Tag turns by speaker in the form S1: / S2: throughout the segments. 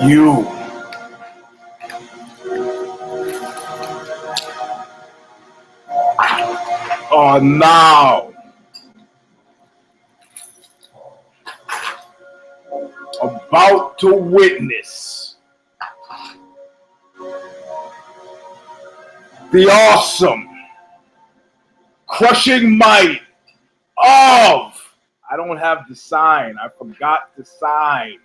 S1: You are now about to witness the awesome, crushing might of, I don't have the sign, I forgot the sign.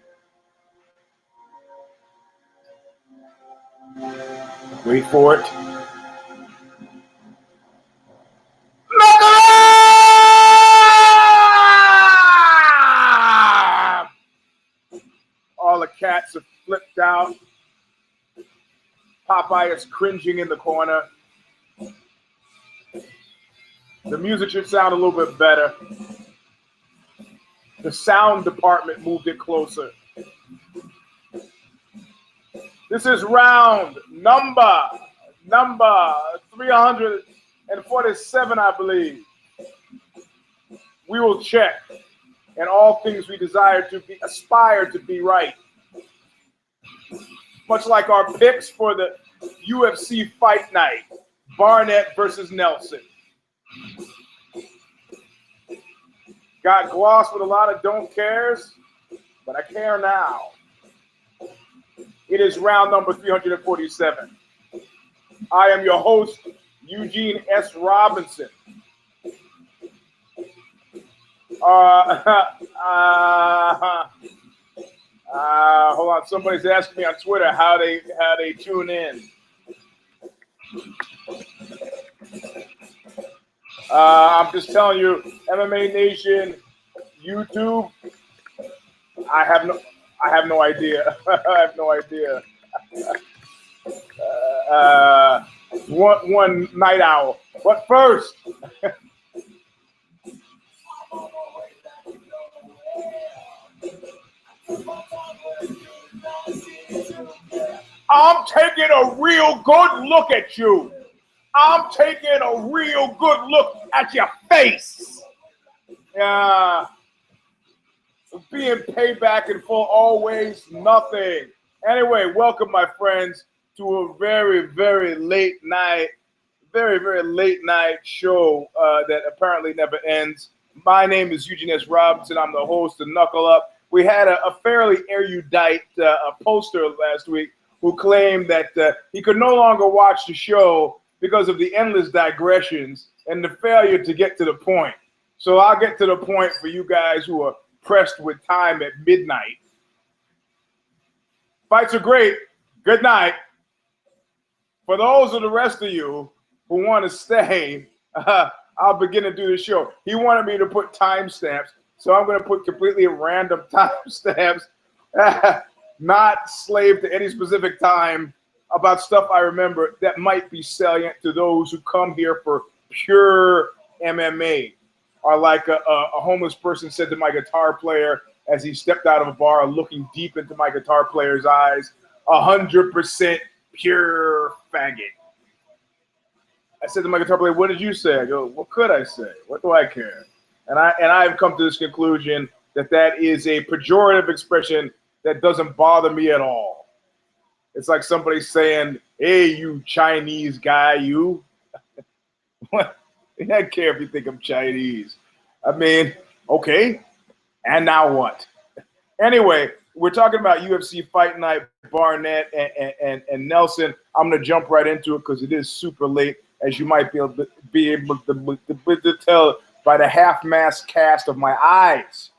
S1: Wait for it. All the cats are flipped out. Popeye is cringing in the corner. The music should sound a little bit better. The sound department moved it closer. This is round number 347, I believe. We will check, and all things we aspire to be right. Much like our picks for the UFC fight night, Barnett versus Nelson. Got glossed with a lot of don't cares, but I care now. It is round number 347. I am your host, Eugene S. Robinson. Hold on, somebody's asking me on Twitter how they tune in. I'm just telling you, MMA Nation, YouTube. I have no idea. I have no idea. One night owl. But first, I'm taking a real good look at you. I'm taking a real good look at your face. Being paid back in full, always nothing. Anyway, welcome, my friends, to a very, very late night show that apparently never ends. My name is Eugene S. Robinson. I'm the host of Knuckle Up. We had a fairly erudite poster last week who claimed that he could no longer watch the show because of the endless digressions and the failure to get to the point. So I'll get to the point for you guys who are pressed with time at midnight. Fights are great. Good night. For those of the rest of you who want to stay, I'll begin to do the show. He wanted me to put timestamps, so I'm going to put completely random timestamps, not slave to any specific time, about stuff I remember that might be salient to those who come here for pure MMA. Or like a homeless person said to my guitar player as he stepped out of a bar looking deep into my guitar player's eyes, 100% pure faggot. I said to my guitar player, what did you say? I go, what could I say? What do I care? And I've come to this conclusion that is a pejorative expression that doesn't bother me at all. It's like somebody saying, hey, you Chinese guy, you. What? I don't care if you think I'm Chinese. I mean, okay. And now what? Anyway, we're talking about UFC Fight Night, Barnett and Nelson. I'm going to jump right into it because it is super late, as you might be able to tell by the half-mast cast of my eyes.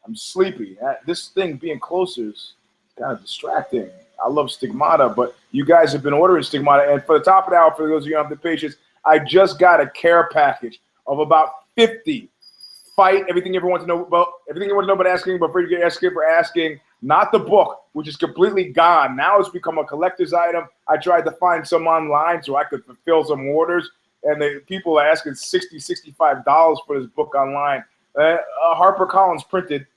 S1: I'm sleepy. This thing being closer is kind of distracting. I love Stigmata, but you guys have been ordering Stigmata. And for the top of the hour, for those of you who have the patience, I just got a care package of about 50 everything you ever want to know about, everything you want to know about asking, but for asking, not the book, which is completely gone. Now it's become a collector's item. I tried to find some online so I could fulfill some orders, and the people are asking $60, $65 for this book online. HarperCollins printed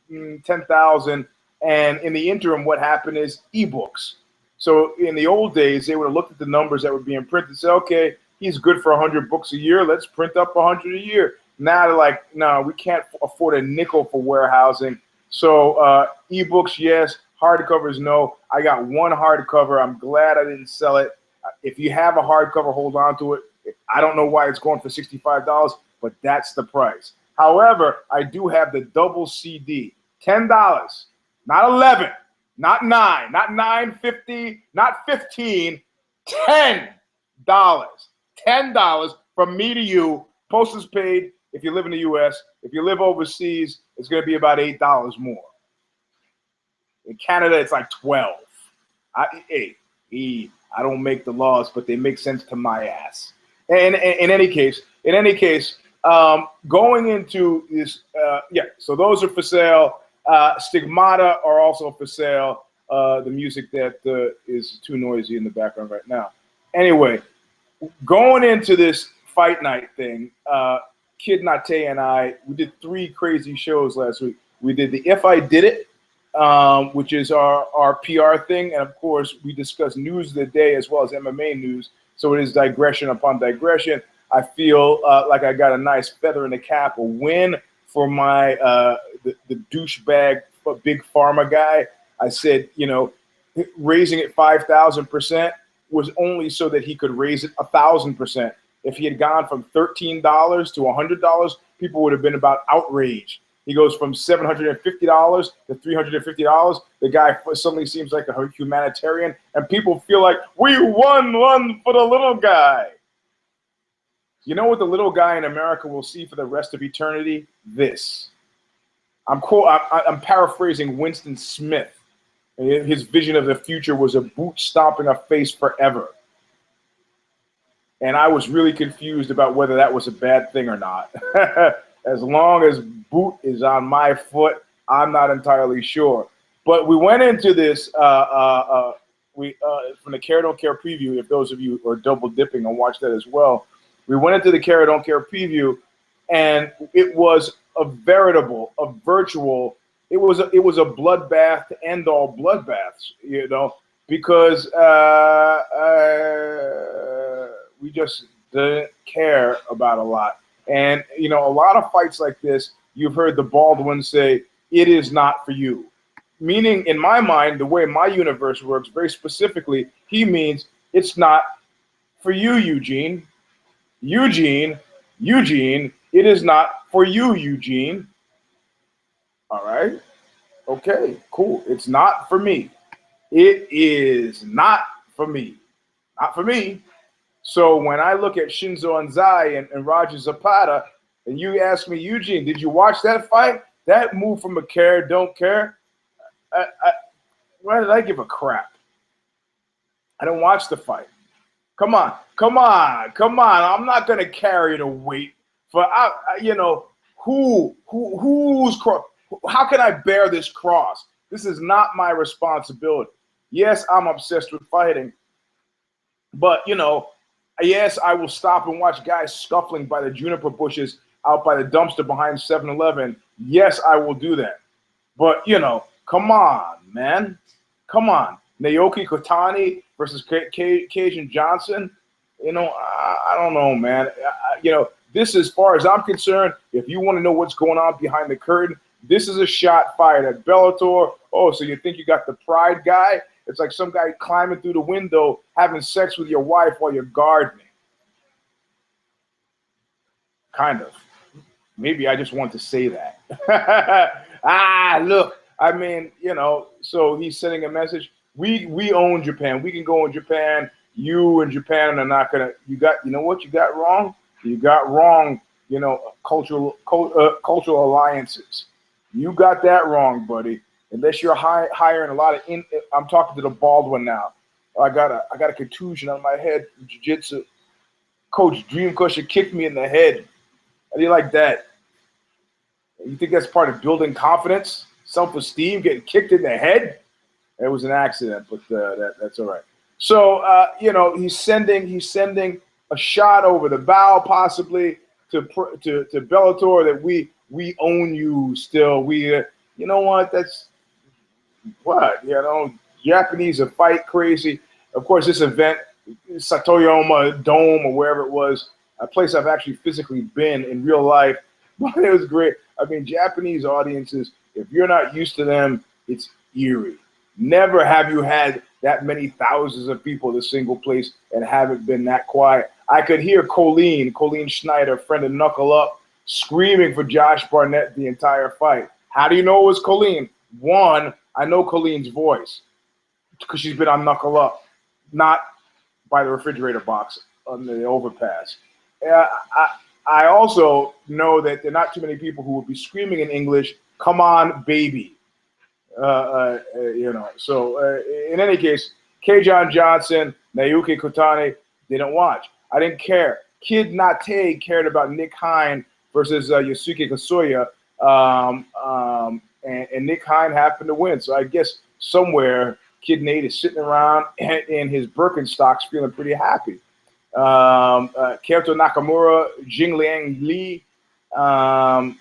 S1: 10,000, and in the interim, what happened is ebooks. So in the old days, they would have looked at the numbers that were being printed and said, okay, he's good for 100 books a year. Let's print up 100 a year. Now they're like, no, we can't afford a nickel for warehousing. So ebooks, yes. Hardcovers, no. I got one hardcover. I'm glad I didn't sell it. If you have a hardcover, hold on to it. I don't know why it's going for $65, but that's the price. However, I do have the double CD, $10, not 11, not 9, not $9.50, not 15, $10. $10 from me to you. Postage paid if you live in the U.S. If you live overseas, it's going to be about $8 more. In Canada, it's like 12. I don't make the laws, but they make sense to my ass. And in any case, going into this, so those are for sale. Stigmata are also for sale. The music that is too noisy in the background right now. Anyway, going into this fight night thing, Kid Nate and I, we did 3 crazy shows last week. We did the If I Did It, which is our PR thing. And of course, we discuss news of the day as well as MMA news. So it is digression upon digression. I feel like I got a nice feather in the cap, a win for my the douchebag big pharma guy. I said, raising it 5,000% was only so that he could raise it 1,000%. If he had gone from $13 to $100, people would have been about outraged. He goes from $750 to $350. The guy suddenly seems like a humanitarian, and people feel like we won one for the little guy. You know what the little guy in America will see for the rest of eternity? This. I'm paraphrasing Winston Smith. His vision of the future was a boot stomping a face forever. And I was really confused about whether that was a bad thing or not. As long as boot is on my foot, I'm not entirely sure. But we went into this from the Care Don't Care preview. If those of you are double dipping and watch that as well, we went into the Care Don't Care preview, and it was a virtual. It was a bloodbath to end all bloodbaths, because we just didn't care about a lot. And, a lot of fights like this, you've heard the Baldwin say, it is not for you. Meaning, in my mind, the way my universe works, very specifically, he means it's not for you, Eugene. Eugene, it is not for you, Eugene. All right? Okay, cool. It's not for me. It is not for me. Not for me. So when I look at Shinzo Anzai and Roger Zapata, and you ask me, Eugene, did you watch that fight? That move from a Care Don't Care? Why did I give a crap? I didn't watch the fight. Come on. I'm not gonna carry the weight for who's cross. How can I bear this cross? This is not my responsibility. Yes, I'm obsessed with fighting, but yes, I will stop and watch guys scuffling by the juniper bushes out by the dumpster behind 7-Eleven. Yes, I will do that. But, come on, man. Come on. Naoki Kotani versus Cajun Johnson. I don't know, man. This, as far as I'm concerned, if you want to know what's going on behind the curtain, this is a shot fired at Bellator. Oh, so you think you got the pride guy? It's like some guy climbing through the window, having sex with your wife while you're gardening. Kind of. Maybe I just want to say that. Look, I mean, so he's sending a message. We own Japan. We can go in Japan. You and Japan are not going to, you know what you got wrong? You got wrong, cultural alliances. You got that wrong, buddy. Unless you're hiring a lot of I'm talking to the Baldwin now. I got a contusion on my head from jiu-jitsu. Coach Dream Crusher kicked me in the head. How do you like that? You think that's part of building confidence, self-esteem, getting kicked in the head? It was an accident, but that's all right. So he's sending a shot over the bow, possibly to Bellator, that we own you still. You know what? That's what, Japanese are fight crazy. Of course, this event, Satoyama Dome or wherever it was, a place I've actually physically been in real life, but it was great. I mean, Japanese audiences, if you're not used to them, it's eerie. Never have you had that many thousands of people in a single place and haven't been that quiet. I could hear Colleen Schneider, friend of Knuckle Up, screaming for Josh Barnett the entire fight. How do you know it was Colleen? One, I know Colleen's voice because she's been on Knuckle Up, not by the refrigerator box on the overpass. I also know that there are not too many people who would be screaming in English, "Come on, baby." So in any case, K. Johnson, Naoki Kotani didn't watch. I didn't care. Kid Nate cared about Nick Hine versus Yosuke Kasuya, and Nick Hine happened to win. So I guess somewhere Kid Nate is sitting around in his Birkenstocks feeling pretty happy. Kyoto Nakamura, Jingliang Li, I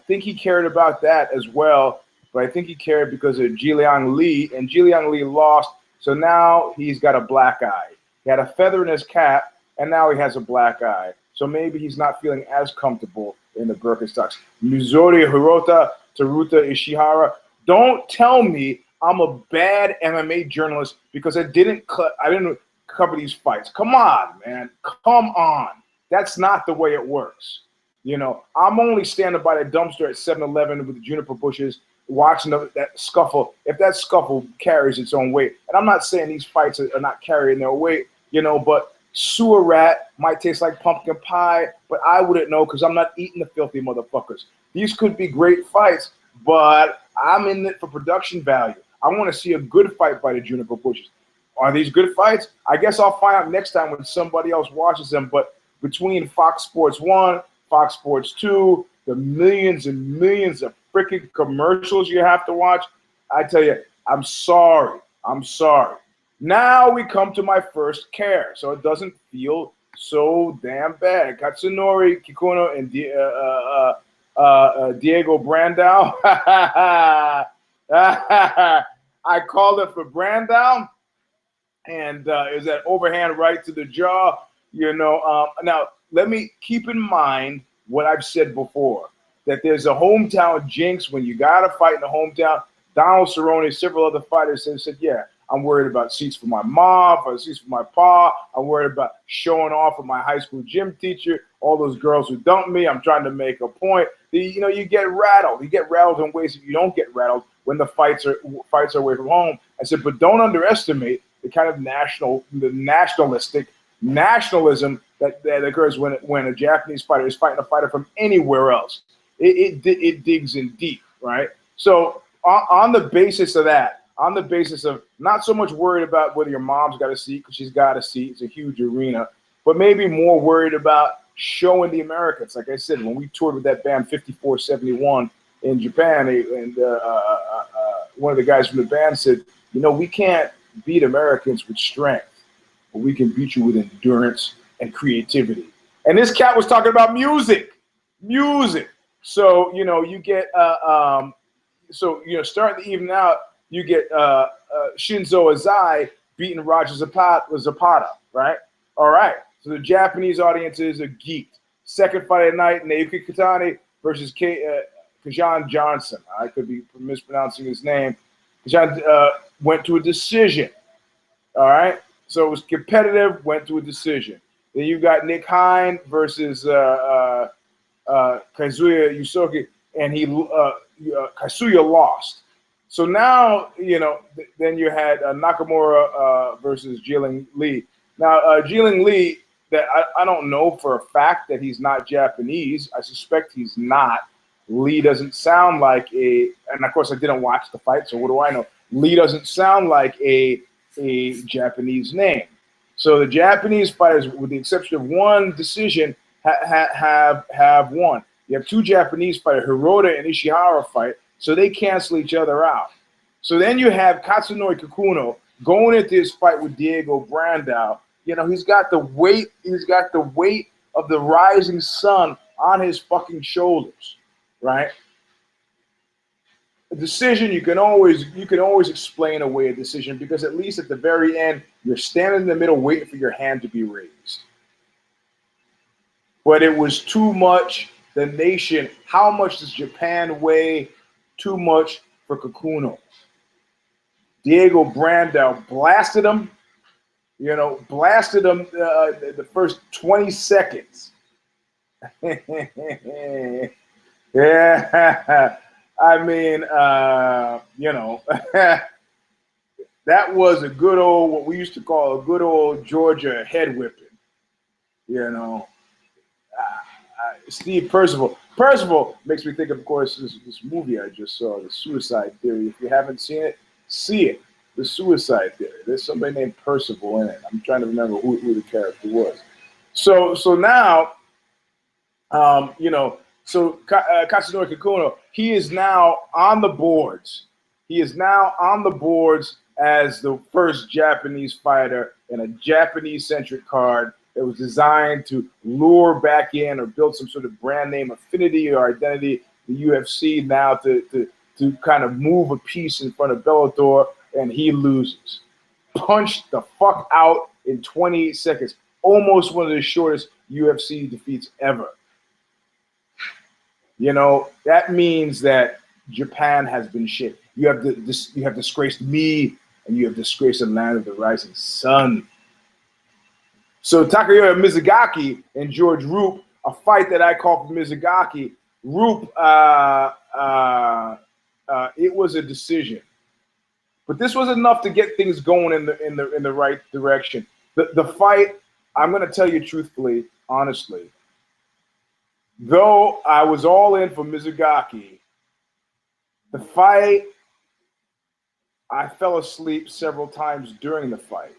S1: think he cared about that as well. But I think he cared because of Jiliang Li, and Jiliang Li lost, so now he's got a black eye. He had a feather in his cap, and now he has a black eye. So maybe he's not feeling as comfortable in the Birkenstocks. Mizori Hirota, Teruta Ishihara. Don't tell me I'm a bad MMA journalist because I didn't cover these fights. Come on, man. Come on. That's not the way it works. You know, I'm only standing by the dumpster at 7-Eleven with the juniper bushes, watching that scuffle. If that scuffle carries its own weight, and I'm not saying these fights are not carrying their weight, you know, but sewer rat might taste like pumpkin pie, but I wouldn't know because I'm not eating the filthy motherfuckers. These could be great fights, but I'm in it for production value. I want to see a good fight by the juniper bushes. Are these good fights? I guess I'll find out next time when somebody else watches them. But between Fox Sports 1, Fox Sports 2, the millions and millions of freaking commercials you have to watch, I tell you, I'm sorry. I'm sorry. Now we come to my first care, so it doesn't feel so damn bad. Katsunori Kikuno and Diego Brandao. I called it for Brandao, and it was that overhand right to the jaw. You know, now let me keep in mind what I've said before, that there's a hometown jinx when you got to fight in the hometown. Donald Cerrone, several other fighters said, yeah, I'm worried about seats for my mom, for seats for my pa. I'm worried about showing off with my high school gym teacher, all those girls who dumped me. I'm trying to make a point. You know, you get rattled. You get rattled in ways that you don't get rattled when the fights are away from home. I said, but don't underestimate the kind of nationalistic nationalism that occurs when a Japanese fighter is fighting a fighter from anywhere else. It digs in deep, right? So on the basis of that, on the basis of not so much worried about whether your mom's got a seat, because she's got a seat, it's a huge arena, but maybe more worried about showing the Americans. Like I said, when we toured with that band 5471 in Japan, and one of the guys from the band said, you know, we can't beat Americans with strength, but we can beat you with endurance and creativity. And this cat was talking about music. So, you know, you get, starting the evening out, you get Shinzo Azai beating Roger Zapata, right? All right. So the Japanese audiences are geeked. Second fight of the night, Naoki Kotani versus Kajan Johnson. I could be mispronouncing his name. Kajan went to a decision. All right. So it was competitive, went to a decision. Then you got Nick Hine versus Kazuya Yusuke, and Kazuya lost. So now, you know, then you had Nakamura versus Jiliang Li. Now, Jiliang Li, that I don't know for a fact that he's not Japanese. I suspect he's not. Li doesn't sound like and of course I didn't watch the fight, so what do I know? Li doesn't sound like a Japanese name. So the Japanese fighters, with the exception of one decision, have won. You have two Japanese fighters, Hirota and Ishihara fight, so they cancel each other out. So then you have Katsunori Kikuno going into this fight with Diego Brandao. You know, he's got the weight of the rising sun on his fucking shoulders, right? A decision, you can always explain away a decision, because at least at the very end, you're standing in the middle waiting for your hand to be raised. But it was too much. The nation, how much does Japan weigh? Too much for Kikuno. Diego Brandao blasted him, blasted him the first 20 seconds. Yeah, I mean, that was a good old, what we used to call a good old Georgia head whipping, Steve Percival. Percival makes me think, of course, this movie I just saw, The Suicide Theory. If you haven't seen it, see it. The Suicide Theory. There's somebody named Percival in it. I'm trying to remember who the character was. So now, Katsunori Kikuno, he is now on the boards. He is now on the boards as the first Japanese fighter in a Japanese-centric card that was designed to lure back in or build some sort of brand name affinity or identity. The UFC now to kind of move a piece in front of Bellator, and he loses. Punched the fuck out in 28 seconds. Almost one of the shortest UFC defeats ever. That means that Japan has been shit. You have disgraced me, and you have disgraced the land of the rising sun. So Takayuki Mizugaki and George Roop, a fight that I call for Mizugaki. Roop, it was a decision, but this was enough to get things going in the right direction. The fight, I'm going to tell you truthfully, honestly, though I was all in for Mizugaki, the fight, I fell asleep several times during the fight.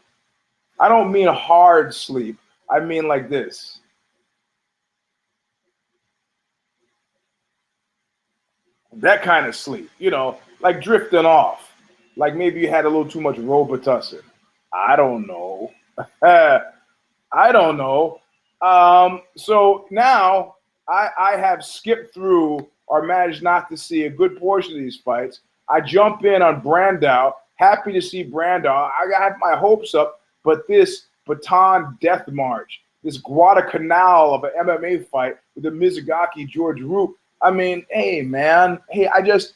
S1: I don't mean hard sleep. I mean like this. That kind of sleep, like drifting off. Like maybe you had a little too much Robitussin. I don't know. I don't know. So now I have skipped through or managed not to see a good portion of these fights. I jump in on Brandao. Happy to see Brandao. I got my hopes up, but this Baton Death March, this Guadalcanal of an MMA fight with the Mizugaki George Roop. I mean, hey man, I just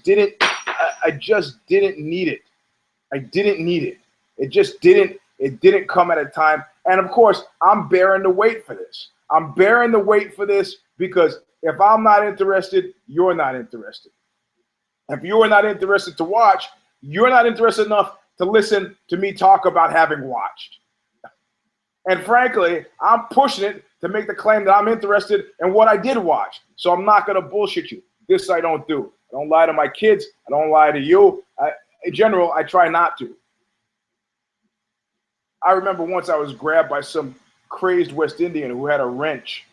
S1: didn't need it. I didn't need it. It didn't come at a time. And of course, I'm bearing the weight for this. I'm bearing the weight for this because if I'm not interested, you're not interested. If you're not interested to watch, you're not interested enough to listen to me talk about having watched. And frankly, I'm pushing it to make the claim that I'm interested in what I did watch. So I'm not going to bullshit you. This I don't do. I don't lie to my kids. I don't lie to you. In general, I try not to. I remember once I was grabbed by some crazed West Indian who had a wrench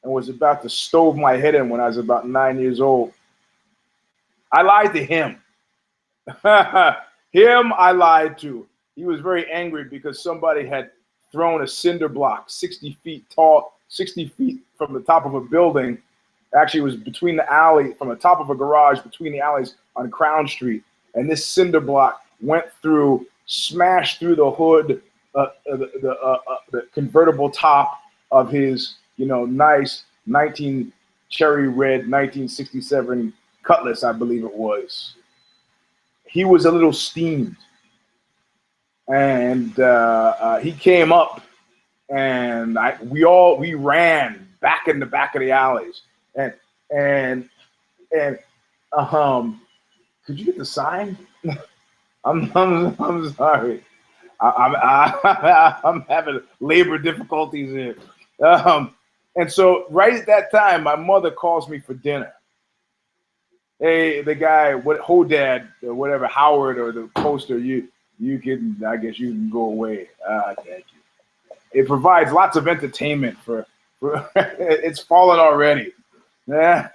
S1: and was about to stove my head in when I was about 9 years old. I lied to him. Him I lied to. He was very angry because somebody had thrown a cinder block 60 feet tall, 60 feet from the top of a building. Actually, it was between the alley, from the top of a garage between the alleys on Crown Street. And this cinder block went through, smashed through the hood, the convertible top of his, nice cherry red 1967 Cutlass, I believe it was. He was a little steamed. And he came up, and we ran back in the back of the alleys, and could you get the sign? I'm sorry, I'm having labor difficulties here, and so right at that time, my mother calls me for dinner. Hey, the guy, Hodad, or whatever, Howard, or the poster, you can, I guess you can go away. Thank you. It provides lots of entertainment for it's fallen already. Here,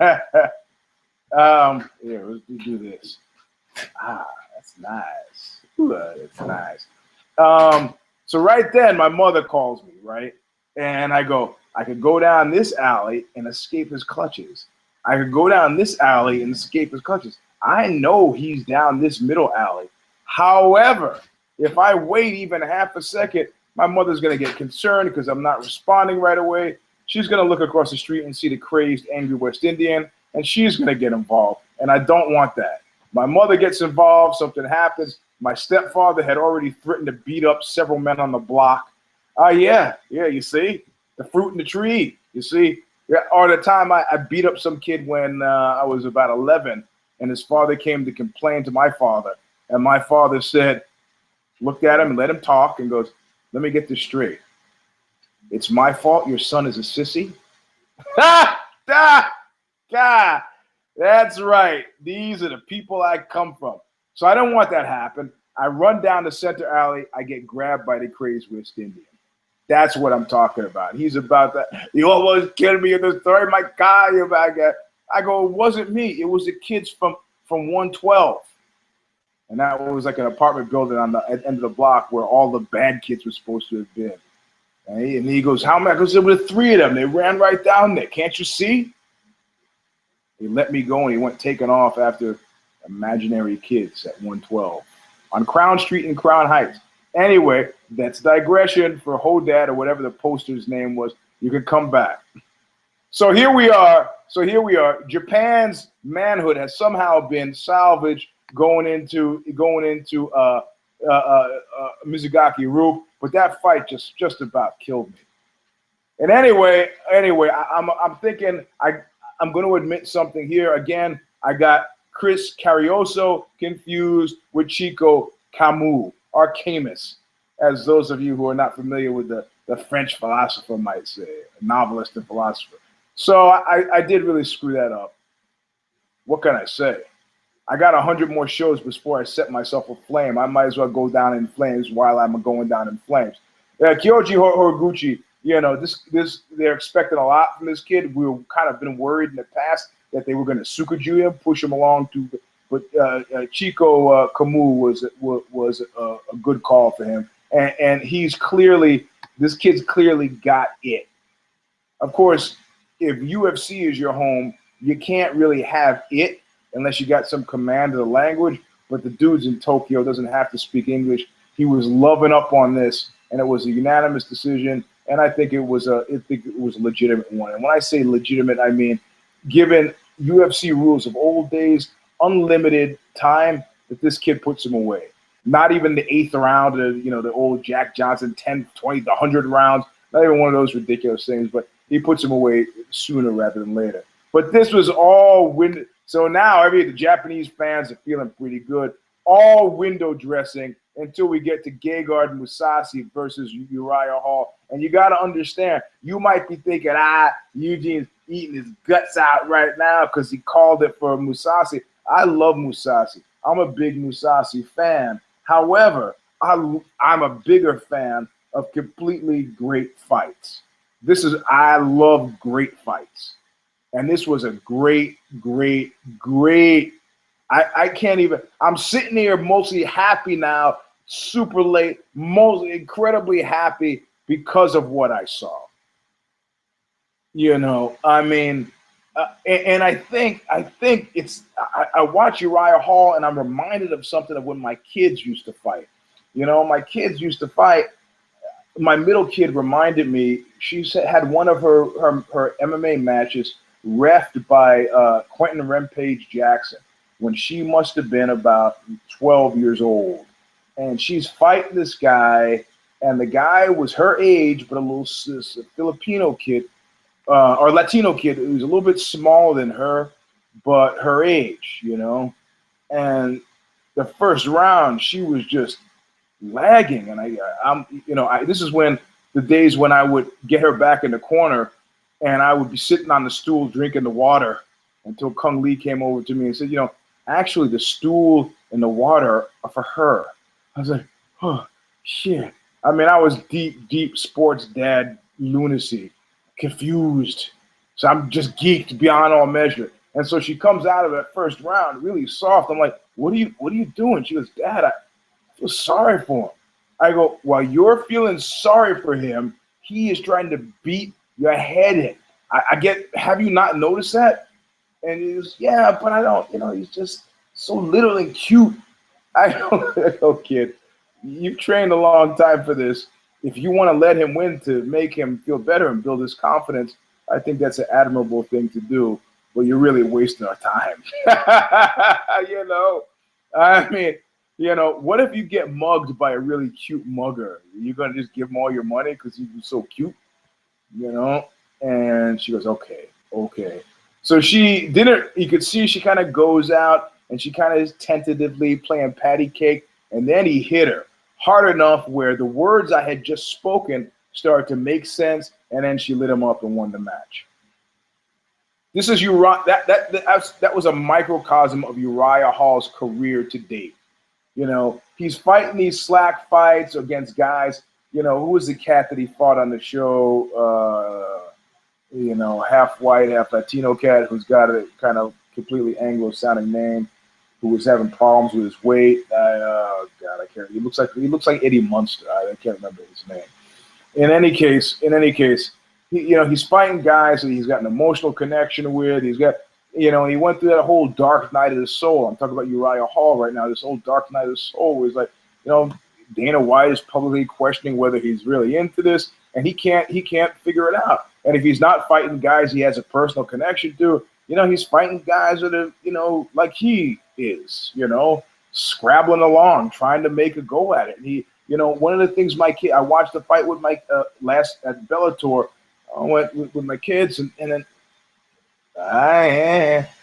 S1: let's do this. That's nice. That's nice. So right then, my mother calls me, right? And I go, I could go down this alley and escape his clutches. I could go down this alley and escape his clutches. I know he's down this middle alley. However, if I wait even half a second, my mother's going to get concerned because I'm not responding right away. She's going to look across the street and see the crazed, angry West Indian, and she's going to get involved. And I don't want that. My mother gets involved, something happens, My stepfather had already threatened to beat up several men on the block. Yeah, you see? The fruit in the tree, you see? Yeah, or the time I beat up some kid when I was about 11, and his father came to complain to my father. And my father said, looked at him and let him talk and goes, let me get this straight. It's my fault your son is a sissy? God, that's right. These are the people I come from. So I don't want that to happen. I run down the center alley. I get grabbed by the crazed West Indian. That's what I'm talking about. He's about that. You almost killed me in the story. My God, you're back at. I go, it wasn't me. It was the kids from 112. And that was like an apartment building on the end of the block where all the bad kids were supposed to have been. And he goes, how many? I go, there were 3 of them. They ran right down there. Can't you see? He let me go and he went taking off after imaginary kids at 112 on Crown Street in Crown Heights. Anyway, that's digression for Hodad or whatever the poster's name was. You can come back. So here we are. Japan's manhood has somehow been salvaged going into Mizugaki Roof, but that fight just about killed me. And anyway, I'm thinking I'm going to admit something here. Again, I got Chris Carrioso confused with Chico Camus, or Camus, as those of you who are not familiar with the French philosopher might say, a novelist and philosopher. So I did really screw that up. What can I say? I got 100 more shows before I set myself aflame. I might as well go down in flames while I'm going down in flames. Kyoji Horiguchi, they're expecting a lot from this kid. We've kind of been worried in the past that they were going to Sukuju him, push him along but Chico Camus was a good call for him. And this kid's clearly got it. Of course, if UFC is your home, you can't really have it unless you got some command of the language. But the dude's in Tokyo, doesn't have to speak English. He was loving up on this, and it was a unanimous decision. And I think it was a legitimate one. And when I say legitimate, I mean, given UFC rules of old days, unlimited time, that this kid puts him away. Not even the 8th round, the old Jack Johnson 10, 20, 100 rounds. Not even one of those ridiculous things, but he puts him away sooner rather than later. But this was all window. So now the Japanese fans are feeling pretty good. All window dressing until we get to Gegard Mousasi versus Uriah Hall. And you got to understand, you might be thinking, Eugene's eating his guts out right now because he called it for Mousasi. I love Mousasi. I'm a big Mousasi fan. However, I'm a bigger fan of completely great fights. I love great fights. And this was a great. I can't even, I'm sitting here mostly happy now, super late, mostly incredibly happy because of what I saw. And I think I watch Uriah Hall and I'm reminded of something of when my kids used to fight. My kids used to fight. My middle kid reminded me, she had one of her MMA matches reffed by Quentin Rampage Jackson when she must have been about 12 years old. And she's fighting this guy, and the guy was her age, but a Filipino kid, or Latino kid who's a little bit smaller than her, but her age, And the first round, she was just lagging, and this is when the days when I would get her back in the corner, and I would be sitting on the stool drinking the water until Kung Lee came over to me and said, actually the stool and the water are for her. I was like, oh shit. I was deep sports dad lunacy, confused. So I'm just geeked beyond all measure. And so she comes out of that first round really soft. I'm like, what are you doing? She goes, Dad, I feel sorry for him. I go, while you're feeling sorry for him, he is trying to beat your head in. I get, have you not noticed that? And he goes, yeah, but I don't, he's just so little and cute. I don't know, kid. You've trained a long time for this. If you want to let him win to make him feel better and build his confidence, I think that's an admirable thing to do. But you're really wasting our time. You know, what if you get mugged by a really cute mugger? You're gonna just give him all your money because he was so cute, you know? And she goes, okay, okay. So she didn't. You could see she kind of goes out and she kind of is tentatively playing patty cake, and then he hit her hard enough where the words I had just spoken started to make sense, and then she lit him up and won the match. This is Uriah. That was a microcosm of Uriah Hall's career to date. You know, he's fighting these slack fights against guys. You know, who was the cat that he fought on the show? You know, half white, half Latino cat who's got a kind of completely Anglo-sounding name, who was having problems with his weight. God, I can't. He looks like Eddie Munster. I can't remember his name. In any case, he's fighting guys that he's got an emotional connection with. He's got, he went through that whole dark night of the soul. I'm talking about Uriah Hall right now. This whole dark night of the soul was like, Dana White is publicly questioning whether he's really into this, and he can't figure it out. And if he's not fighting guys he has a personal connection to, he's fighting guys that are, like he is, scrabbling along, trying to make a go at it. And he, one of the things I watched the fight with Mike last at Bellator. I went with my kids, and then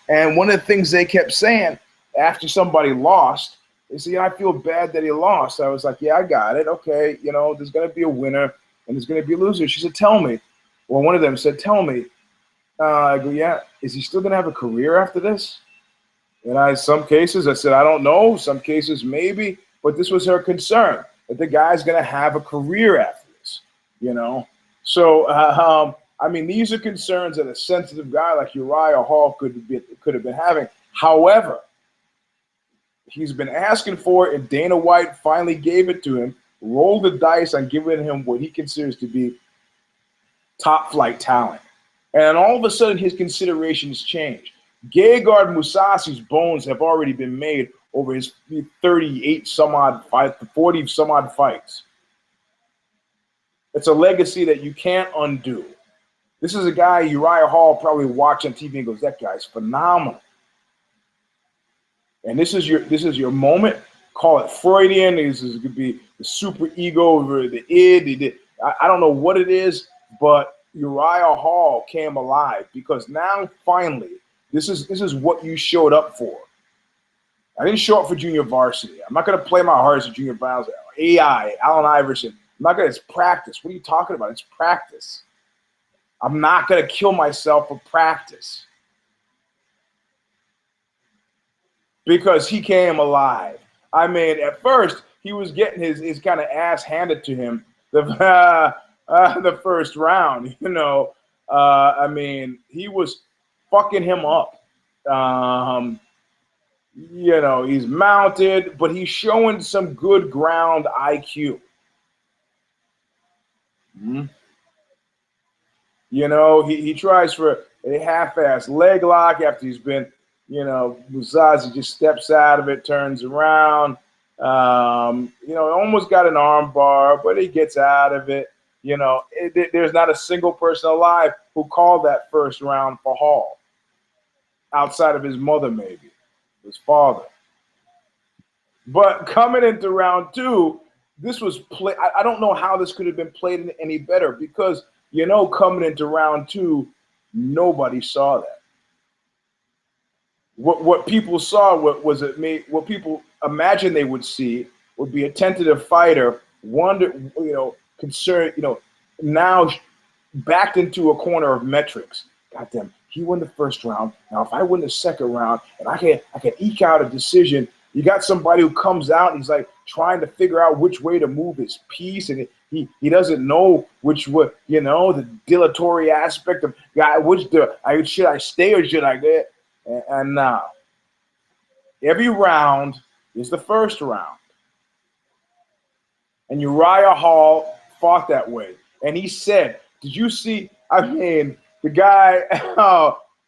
S1: and one of the things they kept saying after somebody lost, they said, I feel bad that he lost. I was like, yeah, I got it. Okay, there's going to be a winner and there's going to be a loser. She said, tell me. Well, one of them said, tell me. I go, yeah, is he still going to have a career after this? And some cases, I said, I don't know. Some cases, maybe. But this was her concern, that the guy's going to have a career after this, So, these are concerns that a sensitive guy like Uriah Hall could have been having. However, he's been asking for it, and Dana White finally gave it to him, rolled the dice on giving him what he considers to be top flight talent. And all of a sudden, his considerations change. Gegard Mousasi's bones have already been made over his 38 some odd fights, 40 some odd fights. It's a legacy that you can't undo. This is a guy Uriah Hall probably watched on TV and goes, that guy's phenomenal. And this is your moment. Call it Freudian. This could be the super ego over the id. I don't know what it is, but Uriah Hall came alive because now finally this is what you showed up for. I didn't show up for junior varsity. I'm not going to play my heart as a junior varsity. AI, Allen Iverson. I'm not going to. It's practice. What are you talking about? It's practice. I'm not going to kill myself for practice. Because he came alive. At first, he was getting his kind of ass handed to him the first round, he was fucking him up. He's mounted, but he's showing some good ground IQ. Mm-hmm. He tries for a half-ass leg lock after he's been, Musazi just steps out of it, turns around. Almost got an arm bar, but he gets out of it. There's not a single person alive who called that first round for Hall, outside of his mother, maybe, his father. But coming into round two, this was play. I don't know how this could have been played any better because, coming into round two, nobody saw that. What people saw what people imagined they would see would be a tentative fighter, concerned, now backed into a corner of metrics. Goddamn, he won the first round. Now, if I win the second round and I can eke out a decision, you got somebody who comes out and he's like trying to figure out which way to move his piece, and he doesn't know which way, the dilatory aspect of should I stay or should I get? And now, every round is the first round. And Uriah Hall fought that way. And he said, did you see, the guy,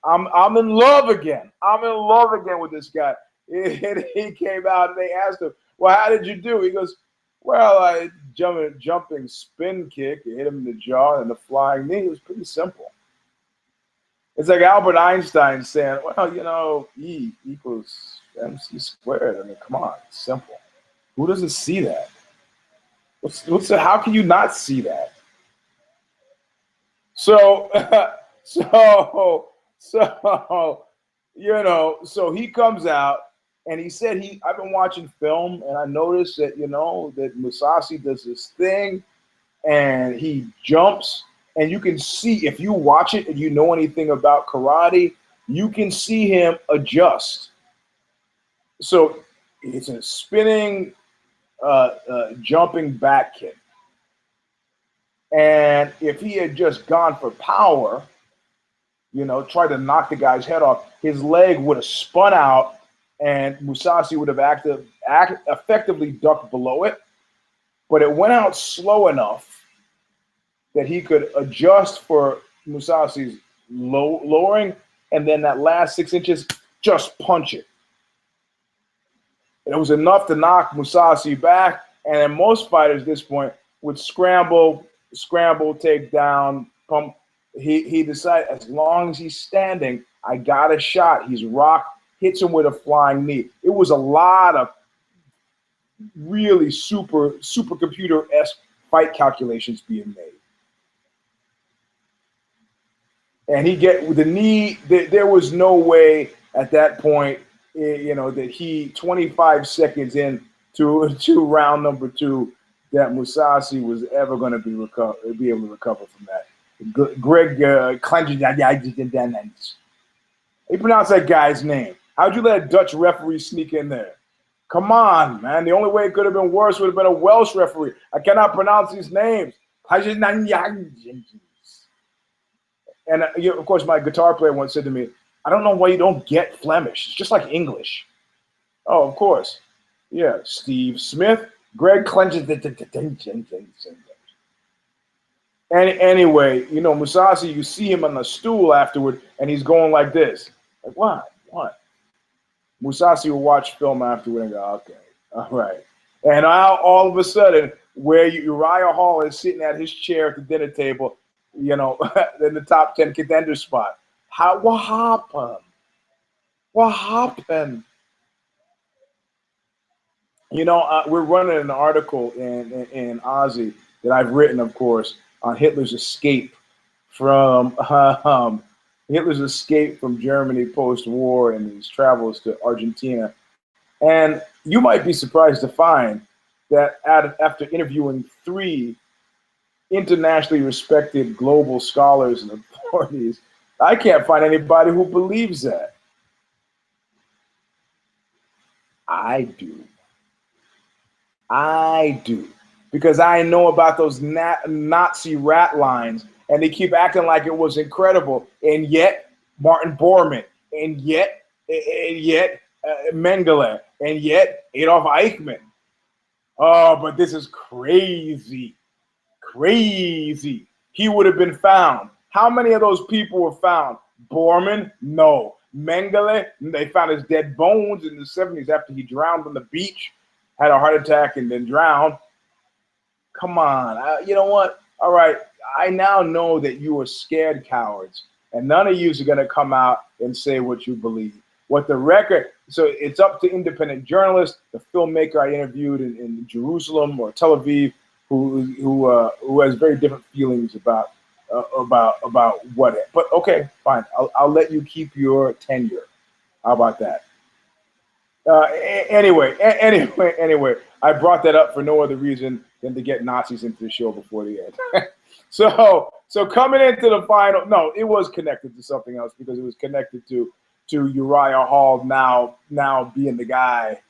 S1: I'm in love again. I'm in love again with this guy. And he came out and they asked him, well, how did you do? He goes, well, I jumping spin kick, hit him in the jaw and the flying knee. It was pretty simple. It's like Albert Einstein saying, well, E equals MC squared. Come on, it's simple. Who doesn't see that? How can you not see that? So, so he comes out and he said I've been watching film and I noticed that, that Mousasi does this thing and he jumps and you can see, if you watch it and you know anything about karate, you can see him adjust. So it's a spinning, jumping back kick. And if he had just gone for power, tried to knock the guy's head off, his leg would have spun out and Mousasi would have effectively ducked below it. But it went out slow enough that he could adjust for Mousasi's lowering, and then that last 6 inches, just punch it. And it was enough to knock Mousasi back, and then most fighters at this point would scramble, take down, pump. He decided, as long as he's standing, I got a shot. He's rocked, hits him with a flying knee. It was a lot of really super computer-esque fight calculations being made. And he get with the knee, there was no way at that point, that he 25 seconds in to round number 2, that Mousasi was ever going to be able to recover from that. Greg Clench. He pronounced that guy's name. How'd you let a Dutch referee sneak in there? Come on, man. The only way it could have been worse would have been a Welsh referee. I cannot pronounce these names. And of course, my guitar player once said to me, I don't know why you don't get Flemish. It's just like English. Oh, of course. Yeah, Steve Smith, Greg clenches the. And anyway, Mousasi, you see him on the stool afterward, and he's going like this. Like, what? Mousasi will watch film afterward and go, okay, all right. And all of a sudden, where Uriah Hall is sitting at his chair at the dinner table, in the top 10 contender spot. What happened? What happened? We're running an article in Aussie that I've written, of course, on Hitler's escape from Germany post-war and his travels to Argentina. And you might be surprised to find that after interviewing 3 internationally respected global scholars and authorities, I can't find anybody who believes that. I do. Because I know about those Nazi rat lines, and they keep acting like it was incredible. And yet, Martin Bormann, and yet Mengele, and yet Adolf Eichmann. Oh, but this is crazy. Crazy. He would have been found. How many of those people were found? Bormann? No. Mengele? They found his dead bones in the 70s after he drowned on the beach, had a heart attack, and then drowned. Come on. You know what? All right. I now know that you are scared cowards, and none of you are going to come out and say what you believe. So it's up to independent journalists, the filmmaker I interviewed in Jerusalem or Tel Aviv, who has very different feelings about what. But okay, fine. I'll let you keep your tenure. How about that? Anyway, I brought that up for no other reason than to get Nazis into the show before the end. So coming into the final, no, it was connected to something else because it was connected to Uriah Hall now being the guy.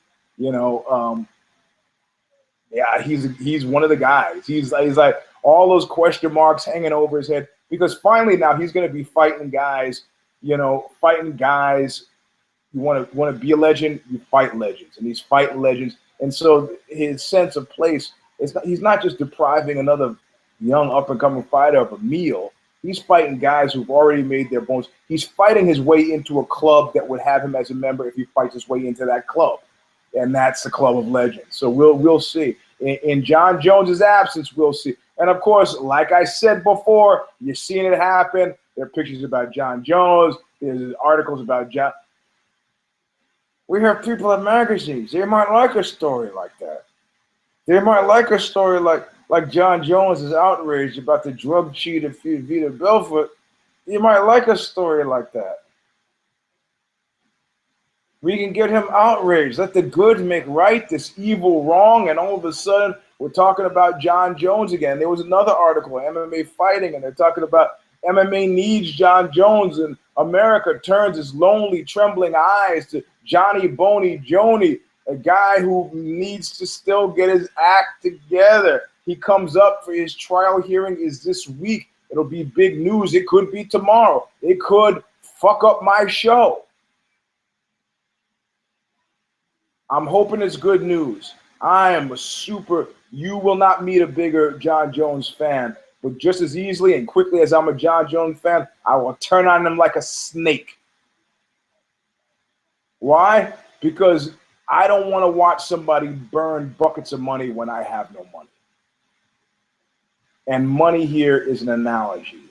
S1: Yeah, he's one of the guys. He's like all those question marks hanging over his head because finally now he's going to be fighting guys. Fighting guys. You want to be a legend, you fight legends, and he's fighting legends. And so his sense of place he's not just depriving another young up and coming fighter of a meal. He's fighting guys who've already made their bones. He's fighting his way into a club that would have him as a member if he fights his way into that club. And that's the Club of Legends. So we'll see. In John Jones's absence, we'll see. And of course, like I said before, you're seeing it happen. There are pictures about John Jones. There's articles about We have people at magazines. They might like a story like that. They might like a story like John Jones is outraged about the drug cheat of Vita Belfort. You might like a story like that. We can get him outraged. Let the good make right, this evil wrong, and all of a sudden we're talking about John Jones again. There was another article, MMA Fighting, and they're talking about MMA needs John Jones, and America turns its lonely, trembling eyes to Johnny Boney Joni, a guy who needs to still get his act together. He comes up for his trial hearing is this week. It'll be big news. It could be tomorrow. It could fuck up my show. I'm hoping it's good news. I am you will not meet a bigger John Jones fan, but just as easily and quickly as I'm a John Jones fan, I will turn on him like a snake. Why? Because I don't want to watch somebody burn buckets of money when I have no money. And money here is an analogy.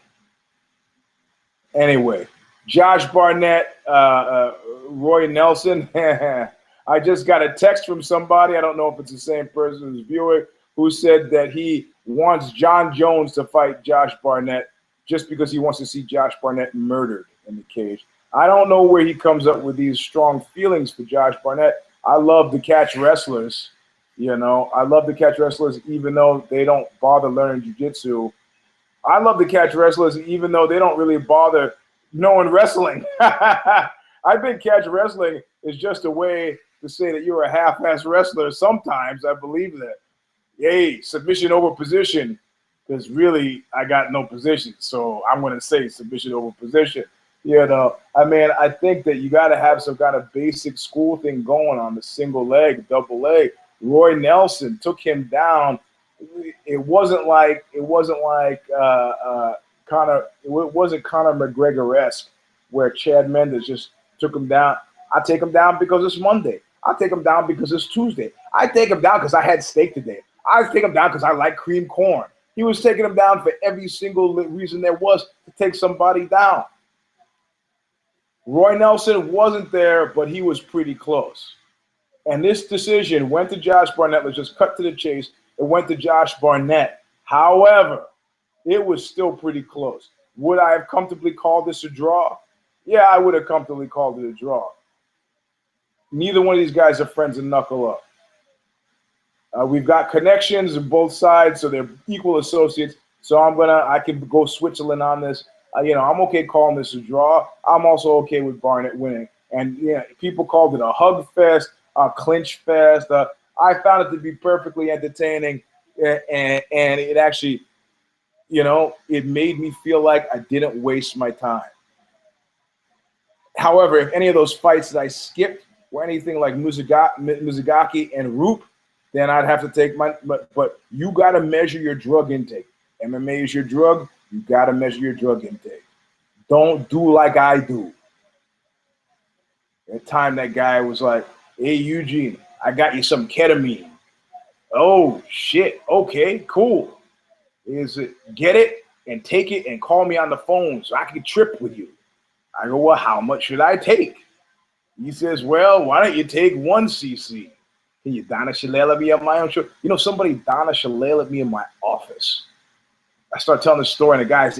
S1: Anyway, Josh Barnett, Roy Nelson, I just got a text from somebody, I don't know if it's the same person who's viewing, who said that he wants John Jones to fight Josh Barnett just because he wants to see Josh Barnett murdered in the cage. I don't know where he comes up with these strong feelings for Josh Barnett. I love to catch wrestlers, you know. I love to catch wrestlers even though they don't bother learning jiu-jitsu. I love to catch wrestlers even though they don't really bother knowing wrestling. I think catch wrestling is just a way to say that you're a half-ass wrestler. Sometimes I believe that. Hey, submission over position, because really I got no position. So I'm going to say submission over position. You know, I mean, I think that you got to have some kind of basic school thing going on the single leg, double leg. Roy Nelson took him down. It wasn't Conor McGregor-esque where Chad Mendes just took him down. I take him down because it's Monday. I take him down because it's Tuesday. I take him down because I had steak today. I take him down because I like cream corn. He was taking him down for every single reason there was to take somebody down. Roy Nelson wasn't there, but he was pretty close. And this decision went to Josh Barnett. Let's just cut to the chase. It went to Josh Barnett. However, it was still pretty close. Would I have comfortably called this a draw? Yeah, I would have comfortably called it a draw. Neither one of these guys are friends in Knuckle Up. We've got connections on both sides, so they're equal associates. So I can go Switzerland on this. I'm okay calling this a draw. I'm also okay with Barnett winning. And yeah, people called it a hug fest, a clinch fest. I found it to be perfectly entertaining, and it actually, it made me feel like I didn't waste my time. However, if any of those fights that I skipped were anything like Mizugaki and Roop, then I'd have to take but you got to measure your drug intake. MMA is your drug. You got to measure your drug intake. Don't do like I do. At the time, that guy was like, hey, Eugene, I got you some ketamine. Oh, shit. Okay, cool. Get it and take it and call me on the phone so I can trip with you. I go, well, how much should I take? He says, well, why don't you take 1 cc? Can you Donna Shalala me at my own show? Somebody Donna Shalala me in my office. I start telling the story, and the guy's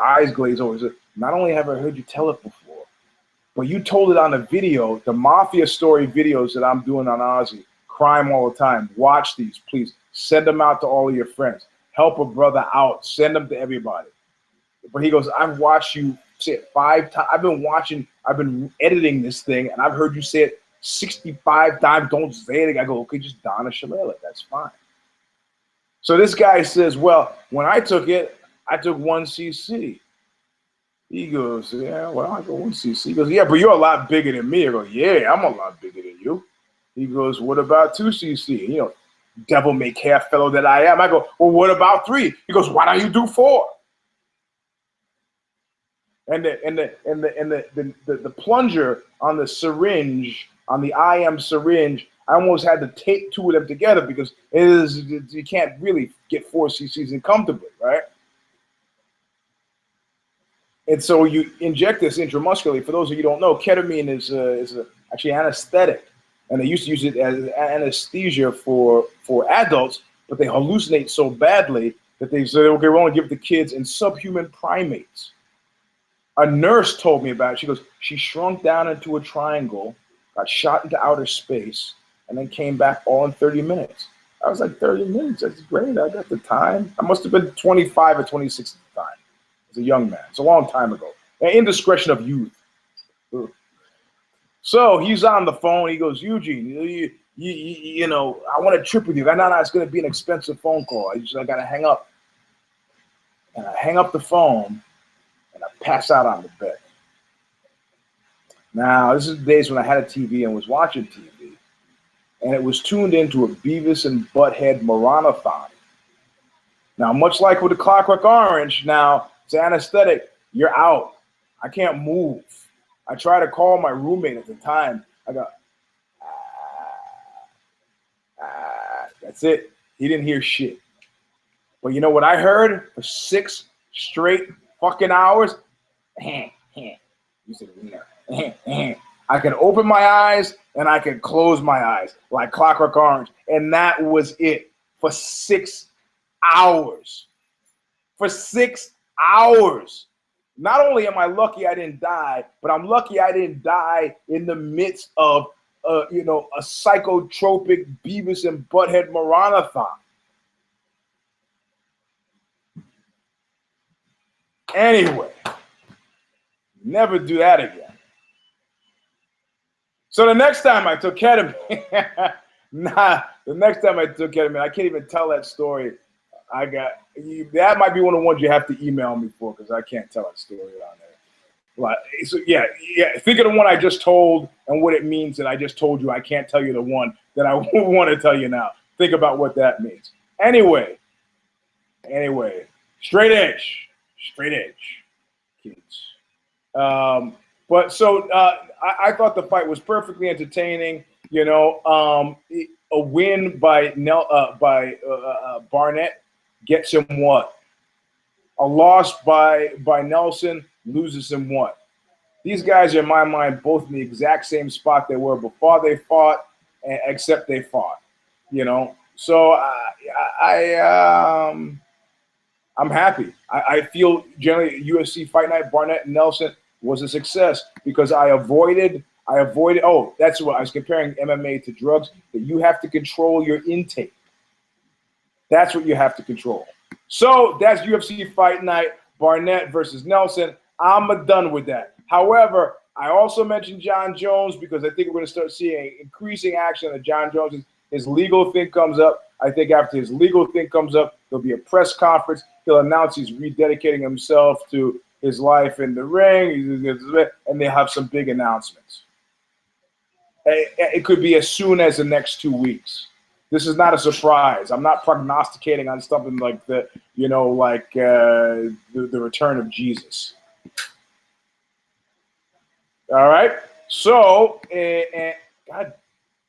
S1: eyes glaze over. He said, not only have I heard you tell it before, but you told it on the video, the Mafia Story videos that I'm doing on Aussie, crime all the time. Watch these, please. Send them out to all of your friends. Help a brother out. Send them to everybody. But he goes, I've watched you say it 5 times. I've been editing this thing, and I've heard you say it 65 times. Don't say it. I go, okay, just Donna Shalala. That's fine. So this guy says, well, when I took it, I took 1 cc. He goes, yeah, well, I go 1 cc. He goes, yeah, but you're a lot bigger than me. I go, yeah, I'm a lot bigger than you. He goes, what about 2 cc? Devil may care fellow that I am. I go, well, what about 3? He goes, why don't you do 4? And the plunger on the syringe, on the IM syringe, I almost had to tape 2 of them together because you can't really get 4 cc's in comfortably, right? And so you inject this intramuscularly. For those of you who don't know, ketamine is actually anesthetic. and they used to use it as anesthesia for adults, but they hallucinate so badly that they said, okay, we're only give it to kids and subhuman primates. A nurse told me about it. She goes, she shrunk down into a triangle, got shot into outer space, and then came back all in 30 minutes. I was like, 30 minutes, that's great. I got the time. I must have been 25 or 26 at the time. As a young man. It's a long time ago. An indiscretion of youth. So he's on the phone. He goes, Eugene, you know, I want to trip with you. I know it's going to be an expensive phone call. I got to hang up. And I hang up the phone, and I pass out on the bed. Now, this is the days when I had a TV and was watching TV. And it was tuned into a Beavis and Butthead marathon. Now, much like with the Clockwork Orange, now it's anesthetic. You're out. I can't move. I try to call my roommate at the time. I go, that's it. He didn't hear shit. But you know what I heard for 6 straight fucking hours? You said it. I can open my eyes and I can close my eyes like Clockwork Orange. And that was it for 6 hours. For 6 hours. Not only am I lucky I didn't die, but I'm lucky I didn't die in the midst of, a psychotropic Beavis and Butthead marathon. Anyway, never do that again. So the next time I took ketamine, I can't even tell that story. That might be one of the ones you have to email me for because I can't tell that story on there. But so yeah. Think of the one I just told and what it means that I just told you. I can't tell you the one that I want to tell you now. Think about what that means. Anyway, straight edge, kids. But so I thought the fight was perfectly entertaining. You know, a win by Barnett gets him what? A loss by Nelson loses him what? These guys are, in my mind, both in the exact same spot they were before they fought, except they fought. You know, so I'm happy. I feel generally UFC Fight Night Barnett and Nelson was a success because I avoided. Oh, that's what I was comparing MMA to drugs. That you have to control your intake. That's what you have to control. So that's UFC Fight Night Barnett versus Nelson. I'm done with that. However, I also mentioned John Jones because I think we're going to start seeing increasing action on John Jones. His legal thing comes up. I think after his legal thing comes up, there'll be a press conference. He'll announce he's rededicating himself to his life in the ring, and they'll have some big announcements. It could be as soon as the next 2 weeks. This is not a surprise. I'm not prognosticating on something like the return of Jesus. All right. So, God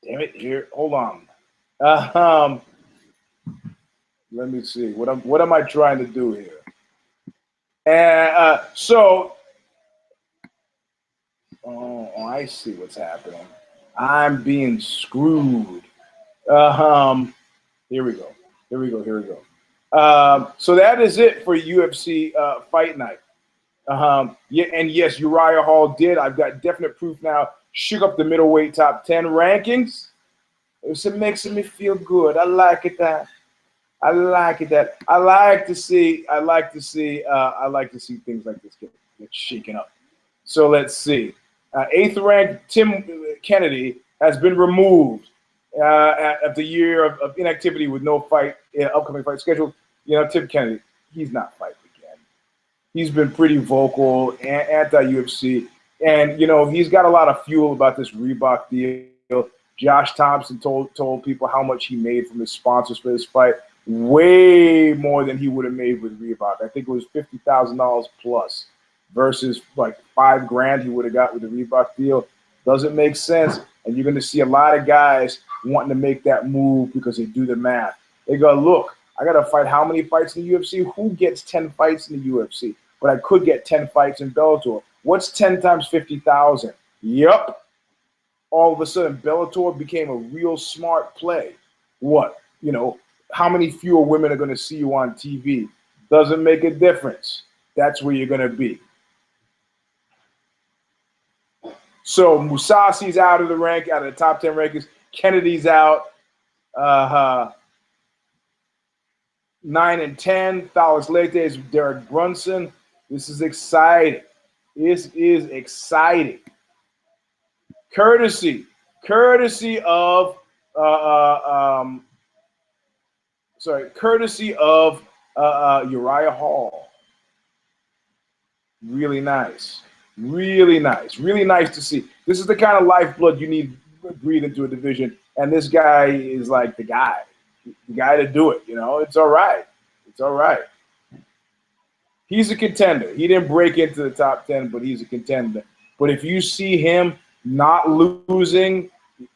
S1: damn it! Here, hold on. Let me see. What am I trying to do here? I see what's happening. I'm being screwed. Here we go. So that is it for UFC Fight Night. And yes, Uriah Hall did. I've got definite proof now. Shook up the middleweight top 10 rankings. It makes me feel good. I like it that. I like to see things like this get shaken up. So let's see. 8th ranked Tim Kennedy has been removed after a year of inactivity with no upcoming fight scheduled. You know, Tim Kennedy, he's not fighting again. He's been pretty vocal, anti-UFC, and you know he's got a lot of fuel about this Reebok deal. Josh Thompson told people how much he made from his sponsors for this fight. Way more than he would have made with Reebok. I think it was $50,000 plus versus like $5,000 he would have got with the Reebok deal. Doesn't make sense. And you're going to see a lot of guys wanting to make that move because they do the math. They go, look, I got to fight how many fights in the UFC? Who gets 10 fights in the UFC? But I could get 10 fights in Bellator. What's 10 times 50,000? Yep. all of a sudden Bellator became a real smart play. What? How many fewer women are going to see you on TV? Doesn't make a difference. That's where you're going to be. So Musasi's out of the rank, out of the top 10 rankings. Kennedy's out. 9 and 10. Thales Leites, Derek Brunson. This is exciting. This is exciting. Courtesy of Uriah Hall. Really nice. Really nice. Really nice to see. This is the kind of lifeblood you need to breathe into a division. And this guy is like the guy to do it. It's all right. It's all right. He's a contender. He didn't break into the top 10, but he's a contender. But if you see him not losing,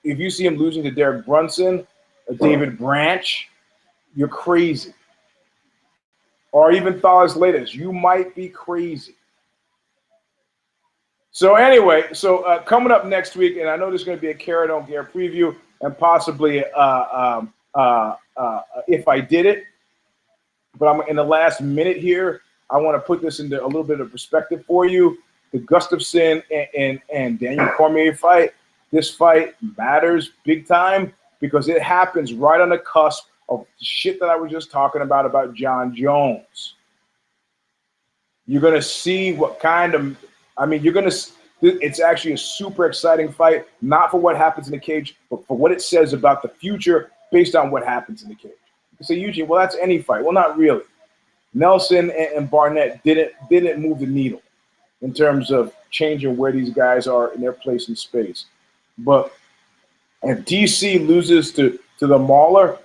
S1: if you see him losing to Derek Brunson or David Branch, you're crazy. Or even Thales Leites, you might be crazy. So anyway, coming up next week, and I know there's going to be a Care or Don't Care preview, and possibly If I Did It. But I'm in the last minute here. I want to put this into a little bit of perspective for you. The Gustafsson and Daniel Cormier fight, this fight matters big time because it happens right on the cusp of the shit that I was just talking about John Jones. You're going to see what kind of, it's actually a super exciting fight, not for what happens in the cage, but for what it says about the future based on what happens in the cage. You say, Eugene, well, that's any fight. Well, not really. Nelson and Barnett didn't move the needle in terms of changing where these guys are in their place in space. But if DC loses to the Mauler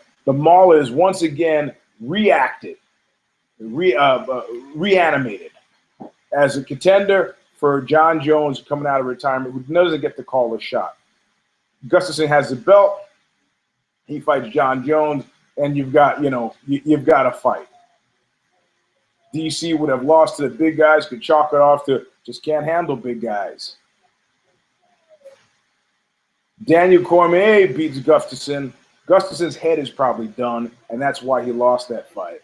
S1: is once again reanimated as a contender for John Jones coming out of retirement, who doesn't get to call a shot. Gustafsson has the belt. He fights John Jones, and you've got a fight. DC would have lost to the big guys, could chalk it off to just can't handle big guys. Daniel Cormier beats Gustafsson. Gustafsson's head is probably done, and that's why he lost that fight.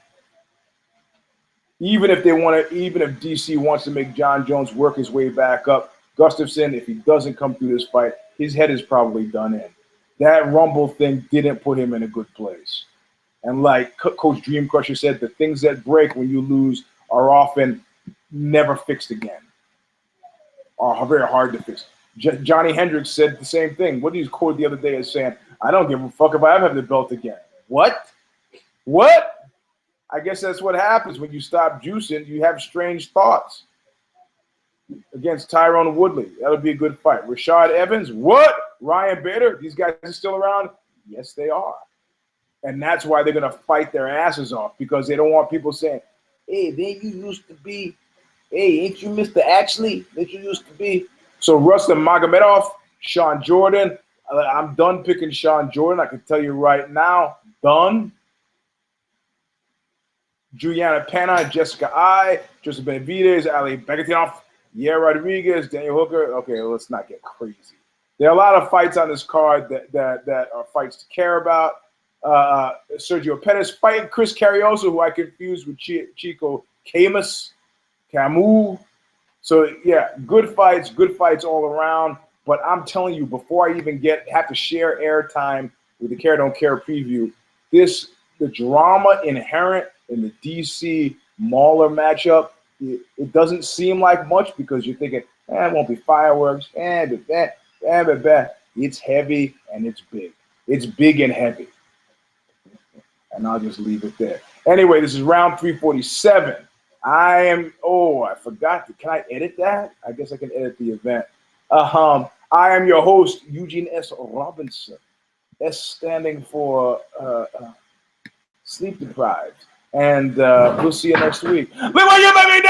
S1: Even if DC wants to make John Jones work his way back up, Gustafsson, if he doesn't come through this fight, his head is probably done in. That Rumble thing didn't put him in a good place. And like Coach Dream Crusher said, the things that break when you lose are often never fixed again, are very hard to fix. Johnny Hendricks said the same thing. What did he quote the other day as saying, I don't give a fuck if I ever have the belt again. What? I guess that's what happens when you stop juicing. You have strange thoughts. Against Tyrone Woodley, that'll be a good fight. Rashad Evans, what? Ryan Bader, these guys are still around? Yes, they are. And that's why they're going to fight their asses off, because they don't want people saying, hey, then you used to be, hey, ain't you Mr. Ashley that you used to be? So Rustam Magomedov, Sean Jordan, I'm done picking Sean Jordan. I can tell you right now, done. Juliana Pena, Jessica Ai, Joseph Benavidez, Ali Begatinov, Rodriguez, Daniel Hooker. Okay, let's not get crazy. There are a lot of fights on this card that are fights to care about. Sergio Pettis fighting Chris Carrioso, who I confused with Chico Camus. So yeah, good fights all around. But I'm telling you, before I even have to share airtime with the Care Don't Care preview, the drama inherent in the DC Mauler matchup, it doesn't seem like much because you're thinking, it won't be fireworks, It's heavy and it's big. It's big and heavy. And I'll just leave it there. Anyway, this is round 347. I forgot. Can I edit that? I guess I can edit the event. I am your host, Eugene S. Robinson. S standing for sleep deprived. And we'll see you next week. Look what you made me do!